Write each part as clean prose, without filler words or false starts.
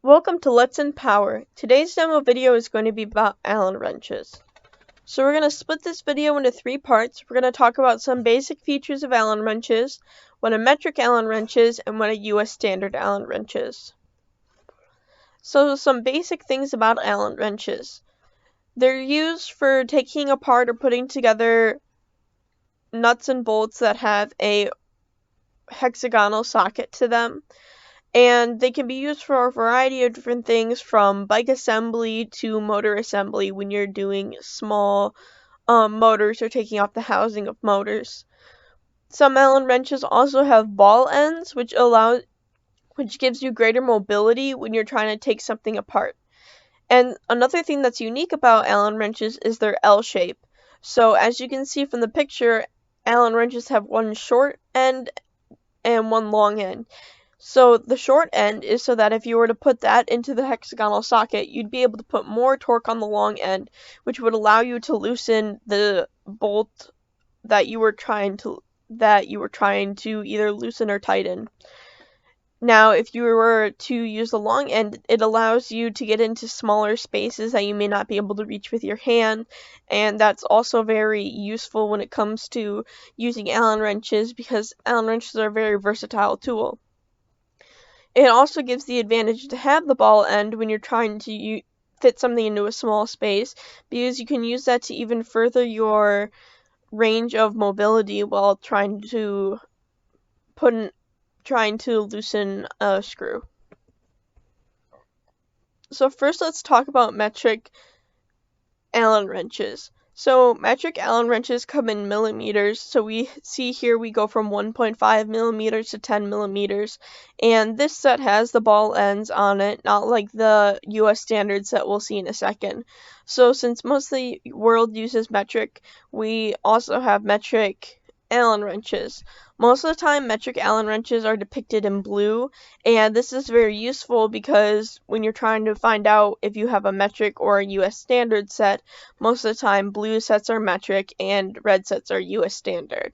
Welcome to Let's Empower. Today's demo video is going to be about Allen wrenches. So we're going to split this video into 3 parts. We're going to talk about some basic features of Allen wrenches, what a metric Allen wrench is, and what a US standard Allen wrench is. So some basic things about Allen wrenches. They're used for taking apart or putting together nuts and bolts that have a hexagonal socket to them. And they can be used for a variety of different things, from bike assembly to motor assembly when you're doing small motors or taking off the housing of motors. Some Allen wrenches also have ball ends, which gives you greater mobility when you're trying to take something apart. And another thing that's unique about Allen wrenches is their L shape. So as you can see from the picture, Allen wrenches have one short end and one long end. So the short end is so that if you were to put that into the hexagonal socket, you'd be able to put more torque on the long end, which would allow you to loosen the bolt that you were trying to either loosen or tighten. Now, if you were to use the long end, it allows you to get into smaller spaces that you may not be able to reach with your hand, and that's also very useful when it comes to using Allen wrenches, because Allen wrenches are a very versatile tool. It also gives the advantage to have the ball end when you're trying to fit something into a small space, because you can use that to even further your range of mobility while trying to loosen a screw. So first, let's talk about metric Allen wrenches. So metric Allen wrenches come in millimeters. So we see here we go from 1.5 millimeters to 10 millimeters. And this set has the ball ends on it, not like the US standard set we'll see in a second. So since most of the world uses metric, we also have metric Allen wrenches. Most of the time, metric Allen wrenches are depicted in blue, and this is very useful because when you're trying to find out if you have a metric or a US standard set, most of the time blue sets are metric and red sets are US standard.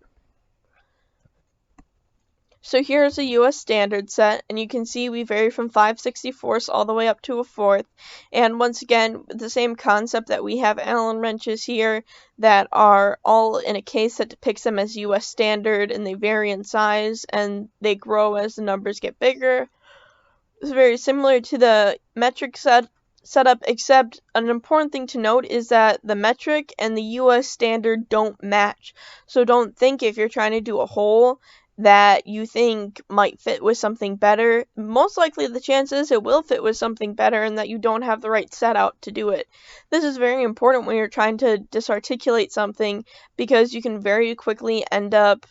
So here's a US standard set, and you can see we vary from 5/64 all the way up to 1/4. And once again, the same concept that we have Allen wrenches here that are all in a case that depicts them as US standard, and they vary in size and they grow as the numbers get bigger. It's very similar to the metric setup, except an important thing to note is that the metric and the US standard don't match. So don't think if you're trying to do a hole that you think might fit with something better. Most likely the chances it will fit with something better, and that you don't have the right setup to do it. This is very important when you're trying to disarticulate something, because you can very quickly end up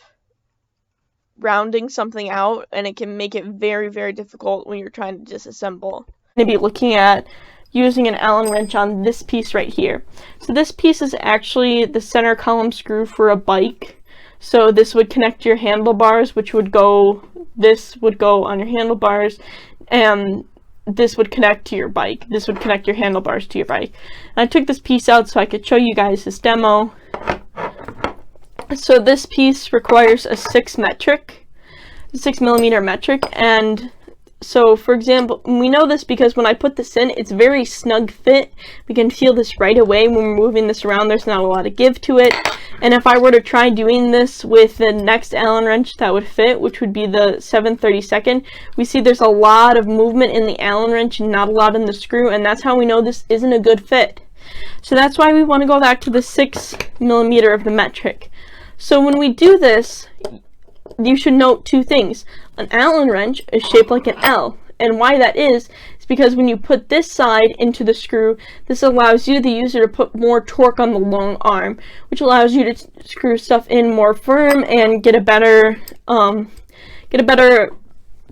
rounding something out, and it can make it very, very difficult when you're trying to disassemble. I'm going to be looking at using an Allen wrench on this piece right here. So this piece is actually the center column screw for a bike. So this would connect to your handlebars, this would go on your handlebars, and this would connect to your bike. This would connect your handlebars to your bike. And I took this piece out so I could show you guys this demo. So this piece requires a 6 millimeter metric, and so for example, we know this because when I put this in, it's very snug fit. We can feel this right away when we're moving this around. There's not a lot of give to it. And if I were to try doing this with the next Allen wrench that would fit, which would be the 7/32, we see there's a lot of movement in the Allen wrench and not a lot in the screw, and that's how we know this isn't a good fit. So that's why we want to go back to the 6 millimeter of the metric. So when we do this, you should note 2 things. An Allen wrench is shaped like an L, and why that is because when you put this side into the screw, this allows you, the user, to put more torque on the long arm, which allows you to screw stuff in more firm and get a better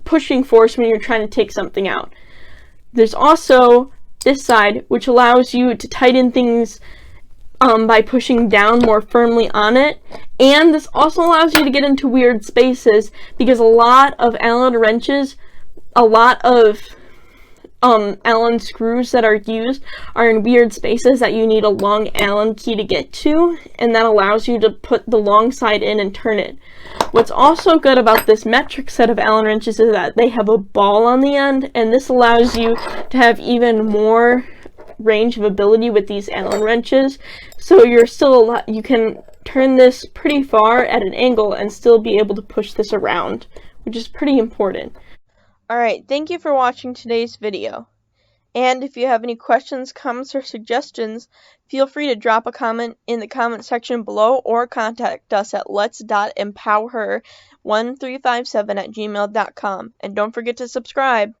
pushing force when you're trying to take something out. There's also this side, which allows you to tighten things by pushing down more firmly on it, and this also allows you to get into weird spaces, because a lot of Allen wrenches, a lot of Allen screws that are used are in weird spaces that you need a long Allen key to get to, and that allows you to put the long side in and turn it. What's also good about this metric set of Allen wrenches is that they have a ball on the end, and this allows you to have even more range of ability with these Allen wrenches. So you can turn this pretty far at an angle and still be able to push this around, which is pretty important. Alright, thank you for watching today's video. And if you have any questions, comments, or suggestions, feel free to drop a comment in the comment section below or contact us at lets.empowher1357@gmail.com. And don't forget to subscribe.